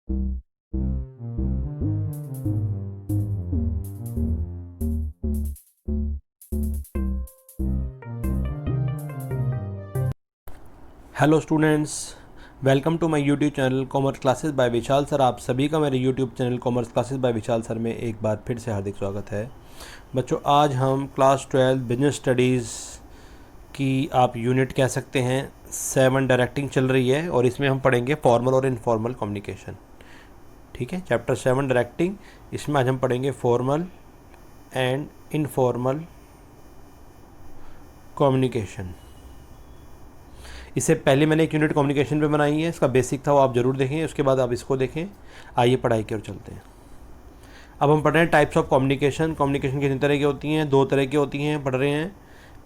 Hello students, welcome to my YouTube channel commerce classes by Vishal sir. आप सभी का मेरे YouTube channel commerce classes by Vishal sir में एक बार फिर से हार्दिक स्वागत है। बच्चों, आज हम क्लास 12 बिजनेस स्टडीज़ की आप यूनिट कह सकते हैं 7 डायरेक्टिंग चल रही है और इसमें हम पढ़ेंगे फॉर्मल और इनफॉर्मल कम्युनिकेशन। ठीक है, चैप्टर 7 डायरेक्टिंग, इसमें आज हम पढ़ेंगे फॉर्मल एंड इनफॉर्मल कम्युनिकेशन। इससे पहले मैंने एक यूनिट कम्युनिकेशन पे बनाई है, इसका बेसिक था, वो आप ज़रूर देखें, उसके बाद आप इसको देखें। आइए पढ़ाई की ओर चलते हैं। अब हम पढ़ रहे हैं टाइप्स ऑफ कम्युनिकेशन। कम्युनिकेशन कितनी तरह की होती हैं? 2 तरह की होती हैं, पढ़ रहे हैं।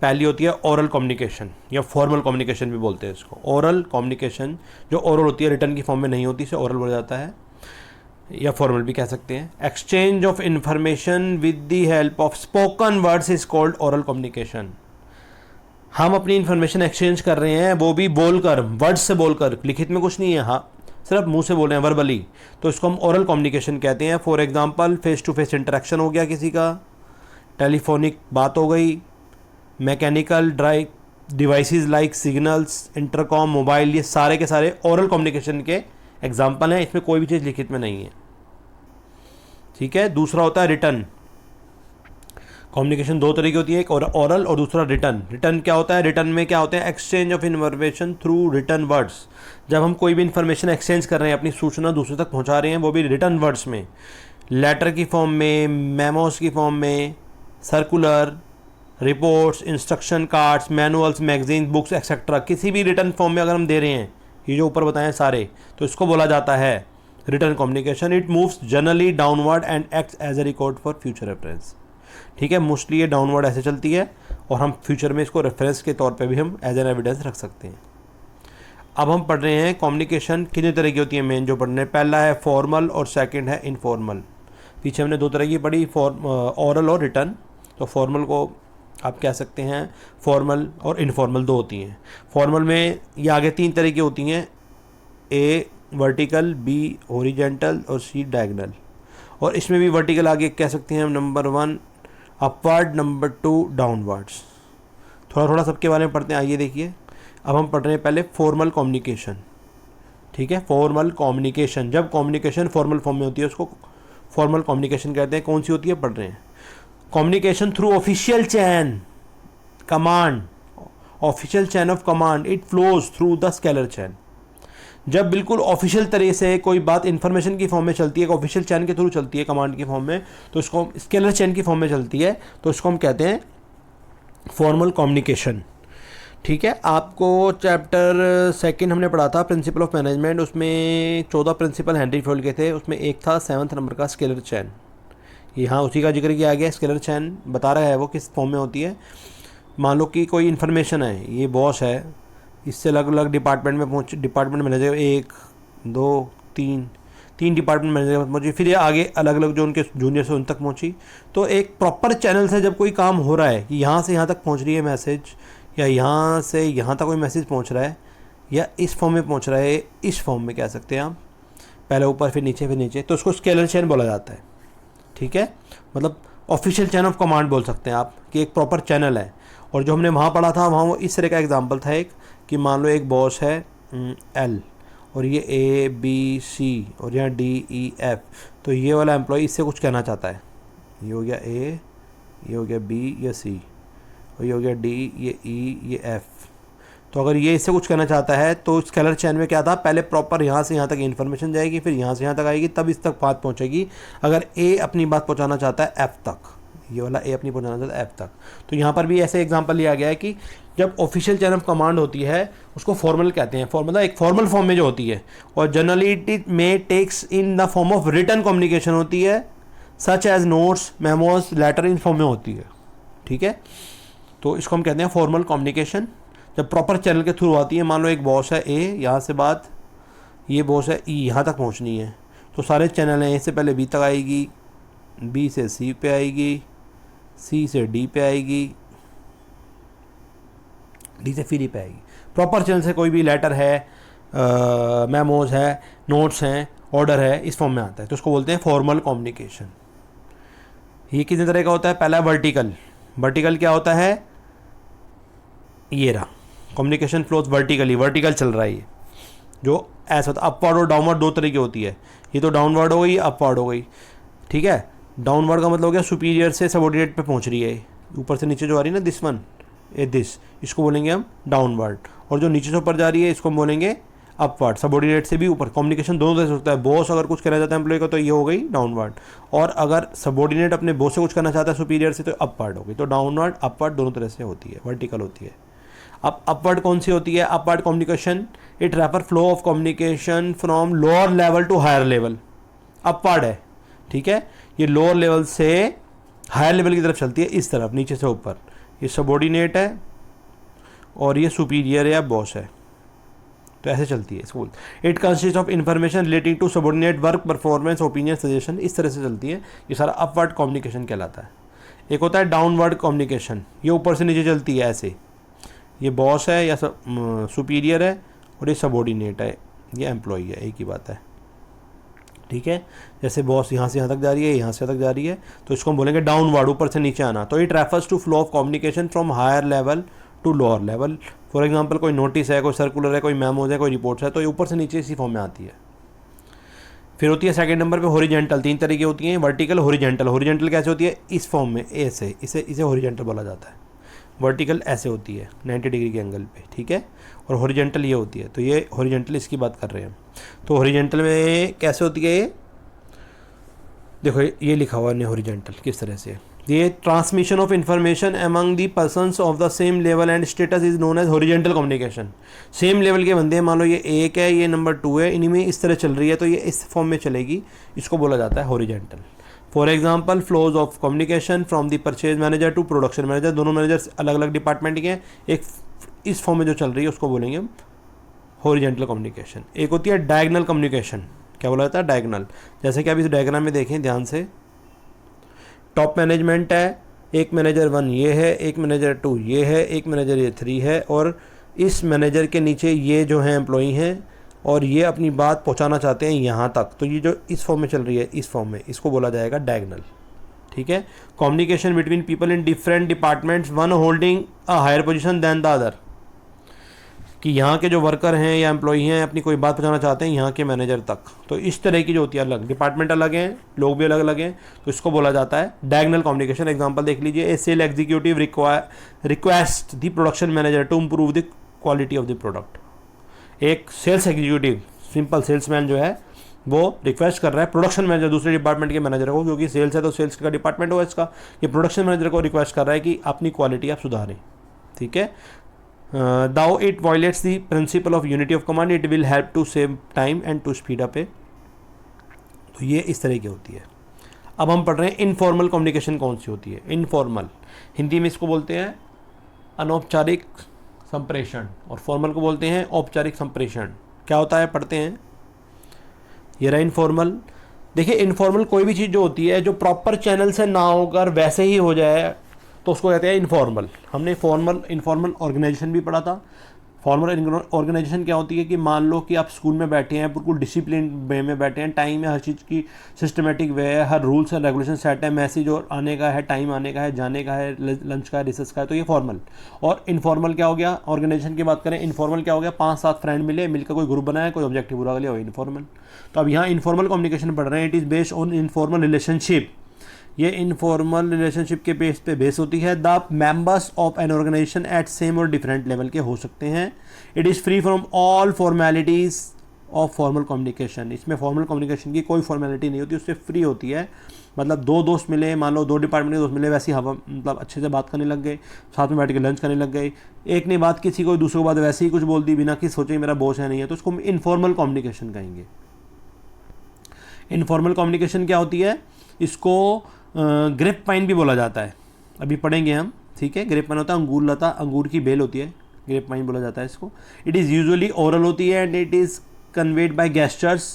पहली होती है ओरल कम्युनिकेशन या फॉर्मल कम्युनिकेशन भी बोलते हैं इसको। ओरल कम्युनिकेशन जो ओरल होती है, रिटर्न की फॉर्म में नहीं होती, इसे ओरल बोला जाता है या फॉर्मल भी कह सकते हैं। Exchange of information with the help of spoken words is called oral communication. हम अपनी इन्फॉर्मेशन एक्सचेंज कर रहे हैं, वो भी बोलकर, वर्ड्स से बोलकर, लिखित में कुछ नहीं है, हाँ सिर्फ मुंह से बोल रहे हैं, वर्बली, तो इसको हम ओरल कम्युनिकेशन कहते हैं। For example, face to face interaction हो गया किसी का, टेलीफोनिक बात हो गई, mechanical drive devices like signals, intercom, mobile, ये सारे के सारे ओरल कम्युनिकेशन के एग्जाम्पल हैं। इसमें कोई भी चीज़ लिखित में नहीं है। ठीक है। दूसरा होता है रिटर्न कम्युनिकेशन। 2 तरह की होती है, एक ओरल और दूसरा रिटर्न। रिटर्न क्या होता है? रिटर्न में क्या होता है? Exchange of information through written words. जब हम कोई भी इन्फॉर्मेशन एक्सचेंज कर रहे हैं, अपनी सूचना दूसरे तक पहुंचा रहे हैं, वो भी रिटर्न वर्ड्स में, लेटर की फॉर्म में, मेमोस की फॉर्म में, circular, reports, instruction cards, manuals, magazine, books etcetera, किसी भी रिटर्न फॉर्म में अगर हम दे रहे हैं, ये जो ऊपर बताएं सारे, तो इसको बोला जाता है written communication. It moves generally downward and acts as a record for future reference. ठीक है, मोस्टली ये डाउनवर्ड ऐसे चलती है और हम फ्यूचर में इसको रेफरेंस के तौर पे भी हम एज एन एविडेंस रख सकते हैं। अब हम पढ़ रहे हैं कम्युनिकेशन कितने तरह की होती है, मेन जो पढ़ रहे हैं। पहला है फॉर्मल और सेकंड है इनफॉर्मल। पीछे हमने 2 तरह की पढ़ी, ओरल और रिटर्न। तो फॉर्मल को आप कह सकते हैं, फॉर्मल और इनफॉर्मल 2 होती हैं। फॉर्मल में ये आगे 3 तरह की होती हैं, ए वर्टिकल, बी हॉरिजॉन्टल और सी डायगोनल। और इसमें भी वर्टिकल आगे कह सकते हैं हम नंबर 1 अपवर्ड, नंबर 2 डाउनवर्ड्स। थोड़ा थोड़ा सबके बारे में पढ़ते हैं। आइए देखिए, अब हम पढ़ रहे हैं पहले फॉर्मल कम्युनिकेशन। ठीक है, फॉर्मल कम्युनिकेशन, जब कम्युनिकेशन फॉर्मल फॉर्म में होती है उसको फॉर्मल कम्युनिकेशन कहते हैं। कौन सी होती है पढ़ रहे हैं? Communication through official chain command, official chain of command, it flows through the scalar chain. जब बिल्कुल ऑफिशियल तरीके से कोई बात इन्फॉर्मेशन की फॉर्म में चलती है, ऑफिशियल चैन के थ्रू चलती है, कमांड की फॉर्म में, तो इसको स्केलर चैन की फॉर्म में चलती है, तो इसको हम कहते हैं फॉर्मल कम्युनिकेशन। ठीक है, आपको चैप्टर 2 हमने पढ़ा था प्रिंसिपल ऑफ मैनेजमेंट, उसमें 14 प्रिंसिपल हेनरी फील्ड के थे, उसमें एक था 7th नंबर का स्केलर चैन। यहाँ उसी का जिक्र किया गया। स्केलर चैन बता रहा है वो किस फॉर्म में होती है। मान लो कि कोई इन्फॉर्मेशन है, ये बॉस है, इससे अलग अलग डिपार्टमेंट में डिपार्टमेंट मैनेजर 1 2 3 डिपार्टमेंट मैनेजर पहुँची, फिर ये आगे अलग अलग जो उनके जूनियर से उन तक पहुँची। तो एक प्रॉपर चैनल से जब कोई काम हो रहा है कि यहाँ से यहाँ तक पहुँच रही है मैसेज, या यहाँ से यहाँ तक कोई मैसेज पहुँच रहा है, या इस फॉर्म में पहुँच रहा है, इस फॉर्म में कह सकते हैं आप, पहले ऊपर फिर नीचे, तो उसको स्केलर चैन बोला जाता है। ठीक है, मतलब ऑफिशियल चैन ऑफ कमांड बोल सकते हैं आप, कि एक प्रॉपर चैनल है। और जो हमने वहाँ पढ़ा था, वहाँ वो इस तरह का एग्जाम्पल था एक, कि मान लो एक बॉस है L और ये ABC और यहाँ DEF, तो ये वाला एम्प्लॉय इससे कुछ कहना चाहता है। ये हो गया A, ये हो गया B, ये C, और ये हो गया D, ये E, ये F। तो अगर ये इससे कुछ कहना चाहता है तो स्केलर चैन में क्या था, पहले प्रॉपर यहाँ से यहाँ तक इन्फॉर्मेशन जाएगी, फिर यहाँ से यहाँ तक आएगी, तब इस तक बात पहुँचेगी। अगर A अपनी बात पहुँचाना चाहता है F तक, ये वाला A अपनी पहुँचाना चाहता है F तक। तो यहाँ पर भी ऐसे एग्जांपल लिया गया है कि जब ऑफिशियल चैन ऑफ कमांड होती है उसको फॉर्मल कहते हैं। फॉर्मल एक फॉर्मल फॉर्म में जो होती है, और जनरली इट में takes in the form of written communication होती है, such as notes, memos, letter, इन फॉर्म में होती है। ठीक है, तो इसको हम कहते हैं फॉर्मल कम्युनिकेशन, जब प्रॉपर चैनल के थ्रू आती है। मान लो एक बॉस है A, यहाँ से बात, ये बॉस है E, यहाँ तक पहुँचनी है, तो सारे चैनल हैं, A से पहले B तक आएगी, B से C पे आएगी, C से D पे आएगी, D से फिर E पे आएगी। प्रॉपर चैनल से कोई भी लेटर है, मेमोज है, नोट्स हैं, ऑर्डर है, इस फॉर्म में आता है, तो उसको बोलते हैं फॉर्मल कम्युनिकेशन। ये कितने तरह का होता है? पहला वर्टिकल। वर्टिकल क्या होता है? ये रहा, कम्युनिकेशन फ्लोज वर्टिकली, वर्टिकल चल रहा है ये, जो ऐसा होता है। अपवर्ड और डाउनवर्ड दो तरह की होती है, ये तो डाउनवर्ड हो गई, अपवर्ड हो गई, ठीक है। डाउनवर्ड का मतलब हो गया सुपीरियर से सबऑर्डिनेट पे पहुंच रही है, ऊपर से नीचे जो आ रही है ना, दिस वन, ये दिस, इसको बोलेंगे हम डाउनवर्ड। और जो नीचे से ऊपर जा रही है इसको हम बोलेंगे अपवर्ड, सबऑर्डिनेट से भी ऊपर। कम्युनिकेशन दोनों तरह से होता है। बॉस अगर कुछ कहना चाहता है एम्प्लॉय को तो ये हो गई डाउनवर्ड, और अगर सबऑर्डिनेट अपने बॉस से कुछ करना चाहता है सुपीरियर से तो अपवर्ड हो गई। तो डाउनवर्ड अपवर्ड दोनों तरह से होती है, वर्टिकल होती है। अब अपवर्ड कौन सी होती है? Upward communication, it refer flow of communication from lower level to higher level. Upward है, ठीक है, ये लोअर लेवल से हायर लेवल की तरफ चलती है, इस तरफ, नीचे से ऊपर। ये सबऑर्डिनेट है और ये सुपीरियर या बॉस है, तो ऐसे चलती है school. It consist of information relating to subordinate work, performance, opinion, suggestion, इस तरह से चलती है। ये सारा अपवर्ड कम्युनिकेशन कहलाता है। एक होता है डाउनवर्ड कम्युनिकेशन, ये ऊपर से नीचे चलती है ऐसे, ये बॉस है या सुपीरियर है और ये सबऑर्डिनेट है, ये एम्प्लॉई है, एक ही बात है, ठीक है। जैसे बॉस यहाँ से यहाँ तक जा रही है, यहाँ से यहाँ तक जा रही है, तो इसको हम बोलेंगे डाउनवर्ड, ऊपर से नीचे आना। तो it refers to flow of communication from higher level to lower level. For example कोई नोटिस है, कोई सर्कुलर है, कोई मेमोज है, कोई रिपोर्ट्स है, तो ये ऊपर से नीचे इसी फॉर्म में आती है। फिर होती है सेकंड नंबर पे हॉरिजॉन्टल। तीन तरह की होती हैं, वर्टिकल, हॉरिजॉन्टल। हॉरिजॉन्टल कैसे होती है? इस फॉर्म में, ऐसे, इसे हॉरिजॉन्टल बोला जाता है। वर्टिकल ऐसे होती है 90 डिग्री के एंगल पे, ठीक है, और हॉरिजॉन्टल ये होती है। तो ये हॉरिजॉन्टल, इसकी बात कर रहे हैं। तो हॉरिजॉन्टल में कैसे होती है? ये देखो, ये लिखा हुआ है हॉरिजॉन्टल किस तरह से। ये transmission of information among the persons of the same level and status is known as horizontal communication. Same level के बंदे हैं, मान लो ये 1 है, ये नंबर 2 है, इन्हीं में इस तरह चल रही है, तो ये इस फॉर्म में चलेगी, इसको बोला जाता है horizontal. For example, flows of communication from the purchase manager to production manager. दोनों मैनेजर्स अलग अलग डिपार्टमेंट के हैं, एक इस फॉर्म में जो चल रही है उसको बोलेंगे हम हॉरिजॉन्टल कम्युनिकेशन। एक होती है डायगोनल कम्युनिकेशन। क्या बोला जाता है? डायगोनल। जैसे कि आप इस डायग्राम में देखें ध्यान से, टॉप मैनेजमेंट है, एक मैनेजर 1 ये है, एक मैनेजर 2 ये है, एक मैनेजर ये 3 है, और इस मैनेजर के नीचे ये जो है एम्प्लॉई हैं, और ये अपनी बात पहुंचाना चाहते हैं यहाँ तक। तो ये जो इस फॉर्म में चल रही है, इस फॉर्म में, इसको बोला जाएगा डायगोनल, ठीक है। Communication between people in different departments, one holding a higher position than the other. कि यहाँ के जो वर्कर हैं या एम्प्लॉई हैं अपनी कोई बात पहुंचाना चाहते हैं यहाँ के मैनेजर तक। तो इस तरह की जो होती है, अलग डिपार्टमेंट अलग हैं, लोग भी अलग अलग हैं, तो इसको बोला जाता है डायगोनल कम्युनिकेशन। एग्जांपल देख लीजिए, a sale executive request the production manager to improve the quality of the product. एक सेल्स एग्जीक्यूटिव, सिंपल सेल्समैन जो है, वो रिक्वेस्ट कर रहा है प्रोडक्शन मैनेजर, दूसरे डिपार्टमेंट के मैनेजर को, क्योंकि सेल्स है तो सेल्स का डिपार्टमेंट होगा इसका, ये प्रोडक्शन मैनेजर को रिक्वेस्ट कर रहा है कि अपनी क्वालिटी आप सुधारें, ठीक है। Though it violates the principle of unity of command, it will help to save time and to speed up a। तो ये इस तरह की होती है। अब हम पढ़ रहे हैं इनफॉर्मल कम्युनिकेशन कौन सी होती है। इनफॉर्मल, हिंदी में इसको बोलते हैं अनौपचारिक संप्रेषण, और फॉर्मल को बोलते हैं औपचारिक संप्रेषण। क्या होता है, पढ़ते हैं। ये रहा इनफॉर्मल। देखिए, इनफॉर्मल कोई भी चीज़ जो होती है, जो प्रॉपर चैनल से ना होकर वैसे ही हो जाए, तो उसको कहते हैं इनफॉर्मल। हमने इनफॉर्मल ऑर्गेनाइजेशन भी पढ़ा था। फॉर्मल ऑर्गेनाइजेशन क्या होती है कि मान लो कि आप स्कूल में बैठे हैं, बिल्कुल डिसिप्लिन वे में बैठे हैं, टाइम है, हर चीज़ की सिस्टमेटिक वे है, हर रूल्स एंड रेगुलेशन सेट है, मैसेज और आने का है, टाइम आने का है, जाने का है, लंच का है, रिसेस का है, तो ये फॉर्मल। और इनफॉर्मल क्या हो गया, ऑर्गेनाइजेशन की बात करें, इनफॉर्मल क्या हो गया, 5-7 फ्रेंड मिलकर कोई ग्रुप बनाया, कोई ऑब्जेक्टिव पूरा कर लिया, इनफॉर्मल। तो अब यहाँ इनफॉर्मल कम्युनिकेशन पढ़ रहे हैं। It is based on informal relationship. ये इनफॉर्मल रिलेशनशिप के बेस पे बेस होती है। The members of an organization at same और डिफरेंट लेवल के हो सकते हैं। It is free from all formalities of formal communication. इसमें फॉर्मल कम्युनिकेशन की कोई फॉर्मेलिटी नहीं होती, उससे फ्री होती है। मतलब 2 दोस्त मिले, मान लो 2 डिपार्टमेंट के दोस्त मिले, वैसी हवा, मतलब अच्छे से बात करने लग गए, साथ में बैठ के लंच करने लग गए, एक ने बात किसी को, दूसरे को बात वैसे ही कुछ बोल दी बिना कि सोचे मेरा बॉस है नहीं है, तो उसको इनफॉर्मल कम्युनिकेशन कहेंगे। इनफॉर्मल कम्युनिकेशन क्या होती है, इसको ग्रेप पाइन भी बोला जाता है, अभी पढ़ेंगे हम, ठीक है। ग्रेप पाइन होता है अंगूर लता, अंगूर की बेल होती है, ग्रेप पाइन बोला जाता है इसको। इट इज़ यूजुअली ओरल होती है and it is conveyed by gestures,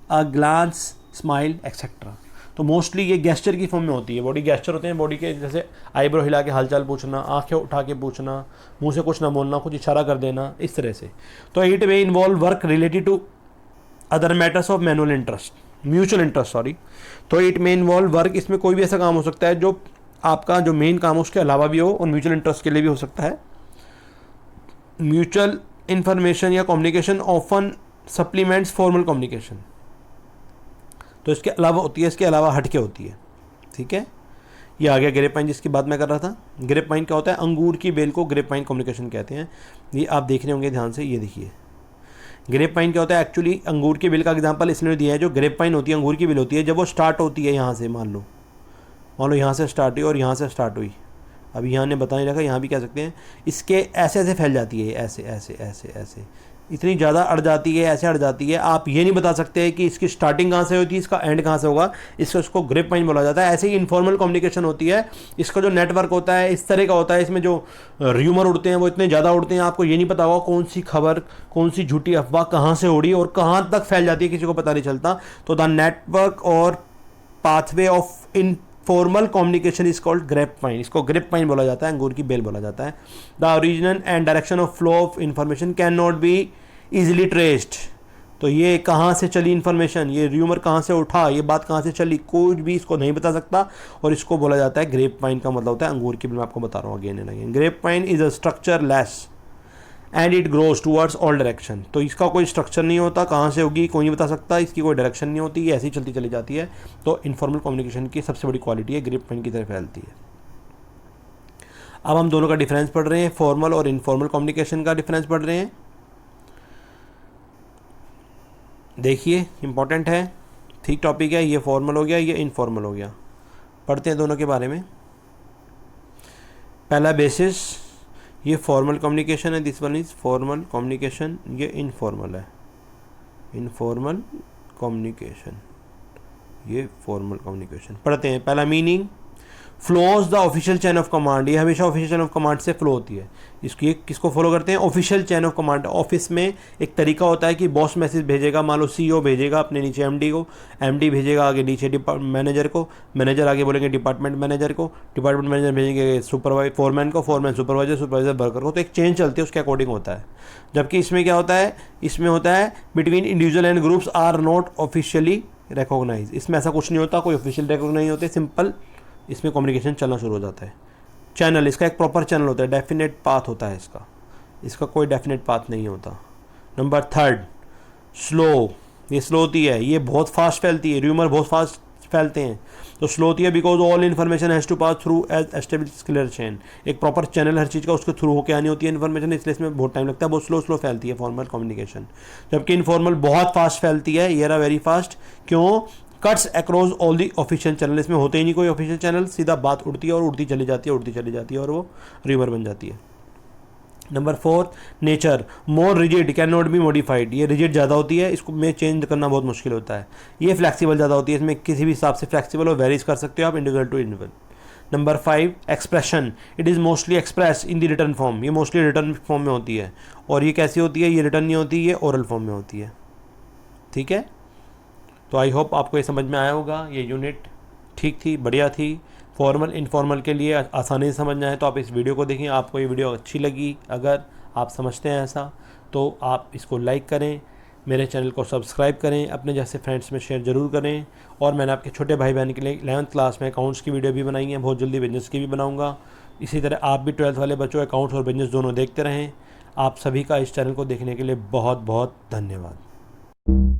a glance, smile etcetera. तो मोस्टली ये गेस्चर की फॉर्म में होती है। बॉडी गेस्चर होते हैं, बॉडी के जैसे आईब्रो हिला के हालचाल पूछना, आंखें उठा के पूछना, मुंह से कुछ ना बोलना, कुछ इशारा कर देना, इस तरह से। तो it way involve work related to other matters of manual interest, mutual interest sorry. तो इट मे इन्वॉल्व वर्क, इसमें कोई भी ऐसा काम हो सकता है जो आपका जो मेन काम हो उसके अलावा भी हो और म्यूचुअल इंटरेस्ट के लिए भी हो सकता है। म्यूचुअल इंफॉर्मेशन या communication often supplements formal communication, तो इसके अलावा होती है, इसके अलावा हट के होती है। ठीक है, ये आ गया ग्रेप वाइन जिसकी बात मैं कर रहा था। ग्रेप वाइन क्या होता है? अंगूर की बेल को ग्रेप वाइन कम्युनिकेशन कहते हैं। ये आप देख रहे होंगे ध्यान से, ये देखिए ग्रेप वाइन क्या होता है। एक्चुअली अंगूर की बेल का एग्जांपल इसलिए दिया है, जो ग्रेप वाइन होती है अंगूर की बेल होती है, जब वो स्टार्ट होती है यहाँ से, मान लो यहाँ से स्टार्ट हुई और यहाँ से स्टार्ट हुई, अभी यहाँ ने बता नहीं रखा, यहाँ भी कह सकते हैं, इसके ऐसे ऐसे फैल जाती है, ऐसे ऐसे ऐसे ऐसे, इतनी ज़्यादा अड़ जाती है, ऐसे अड़ जाती है, आप ये नहीं बता सकते कि इसकी स्टार्टिंग कहाँ से होती है, इसका एंड कहाँ से होगा, इसको ग्रेप वाइन बोला जाता है। ऐसे ही इनफॉर्मल कम्युनिकेशन होती है, इसका जो नेटवर्क होता है इस तरह का होता है, इसमें जो र्यूमर उड़ते हैं वो इतने ज़्यादा उड़ते हैं, आपको ये नहीं पता होगा कौन सी खबर, कौन सी झूठी अफवाह कहाँ से उड़ी और कहाँ तक फैल जाती है, किसी को पता नहीं चलता। तो द नेटवर्क और pathway of informal communication is called grape wine, इसको ग्रेप वाइन बोला जाता है, अंगूर की बेल बोला जाता है। The origin and direction of flow of information can not be easily traced, तो ये कहाँ से चली इन्फॉर्मेशन, ये र्यूमर कहाँ से उठा, ये बात कहाँ से चली, कोई भी इसको नहीं बता सकता, और इसको बोला जाता है ग्रेप वाइन का मतलब होता है अंगूर की बेल। मैं आपको बता रहा हूँ again and again, grape wine is a structure less and it grows towards all direction, तो इसका कोई स्ट्रक्चर नहीं होता, कहाँ से होगी कोई नहीं बता सकता, इसकी कोई डायरेक्शन नहीं होती, ये ऐसी ही चलती चली जाती है। तो इनफॉर्मल कम्युनिकेशन की सबसे बड़ी क्वालिटी है, ग्रेप वाइन की तरह फैलती है। अब हम दोनों का डिफरेंस पढ़ रहे हैं, फॉर्मल और इनफॉर्मल कम्युनिकेशन का डिफरेंस पढ़ रहे हैं। देखिए इंपॉर्टेंट है, ठीक टॉपिक है, ये फॉर्मल हो गया, ये इनफॉर्मल हो गया। पढ़ते हैं दोनों के बारे में। पहला बेसिस, ये फॉर्मल कम्युनिकेशन है, this one is formal communication, ये इनफॉर्मल है, इनफॉर्मल कम्युनिकेशन, ये फॉर्मल कम्युनिकेशन। पढ़ते हैं। पहला meaning, flows the official chain of command, ये हमेशा ऑफिशियल चैन ऑफ कमांड से फ्लो होती है। इसकी किसको फॉलो करते हैं? Official chain of command. Office में एक तरीका होता है कि बॉस मैसेज भेजेगा, मान लो सीईओ भेजेगा अपने नीचे एमडी को, एमडी भेजेगा आगे नीचे मैनेजर को, मैनेजर आगे बोलेंगे डिपार्टमेंट मैनेजर को, डिपार्टमेंट मैनेजर भेजेंगे फोरमैन को, फोरमैन सुपरवाइजर, सुपरवाइजर वर्कर को। तो एक चेन चलती है, उसके अकॉर्डिंग होता है। जबकि इसमें क्या होता है? इसमें होता है between individual and groups are not officially recognize, इसमें ऐसा कुछ नहीं होता, कोई ऑफिशियल रिकॉग्नाइज नहीं होते, सिंपल इसमें कम्युनिकेशन चलना शुरू हो जाता है। चैनल, इसका एक प्रॉपर चैनल होता है, डेफिनेट पाथ होता है इसका कोई डेफिनेट पाथ नहीं होता। नंबर थर्ड, स्लो, ये स्लो होती है, ये बहुत फास्ट फैलती है, र्यूमर बहुत फास्ट फैलते हैं, तो स्लो होती है because all information has to pass through as establish clear chain, एक प्रॉपर चैनल हर चीज़ का उसके थ्रू होकर आनी होती है इन्फॉर्मेशन, इसलिए इसमें बहुत टाइम लगता है, बहुत स्लो फैलती है फॉर्मल कम्युनिकेशन। जबकि इनफॉर्मल बहुत फास्ट फैलती है, ये रहा वेरी फास्ट, क्यों? Cuts across all the official channel, इसमें होते ही नहीं कोई ऑफिशियल चैनल, सीधा बात उड़ती है और उड़ती चली जाती है, उड़ती चली जाती है और वो रिवर बन जाती है। Number fourth, nature, more rigid can not be modified, ये रिजिड ज़्यादा होती है, इसको में चेंज करना बहुत मुश्किल होता है। ये फ्लैक्सीबल ज़्यादा होती है, इसमें किसी भी हिसाब से फ्लैक्सीबल और वेरीज कर सकते हो आप individual to individual. Number 5, expression, it is mostly express in the written form, ये मोस्टली रिटर्न फॉर्म में होती है। और ये कैसी होती है? ये रिटर्न नहीं होती, ये ओरल फॉर्म में होती है। ठीक है, तो आई होप आपको ये समझ में आया होगा। ये यूनिट ठीक थी, बढ़िया थी। फॉर्मल इनफॉर्मल के लिए आसानी से समझना है तो आप इस वीडियो को देखें। आपको ये वीडियो अच्छी लगी, अगर आप समझते हैं ऐसा, तो आप इसको लाइक करें, मेरे चैनल को सब्सक्राइब करें, अपने जैसे फ्रेंड्स में शेयर ज़रूर करें। और मैंने आपके छोटे भाई बहन के लिए 11th क्लास में अकाउंट्स की वीडियो भी बनाई है, बहुत जल्दी बिजनेस की भी बनाऊँगा। इसी तरह आप भी 12th वाले बच्चों अकाउंट्स और बिजनेस दोनों देखते रहें। आप सभी का इस चैनल को देखने के लिए बहुत बहुत धन्यवाद।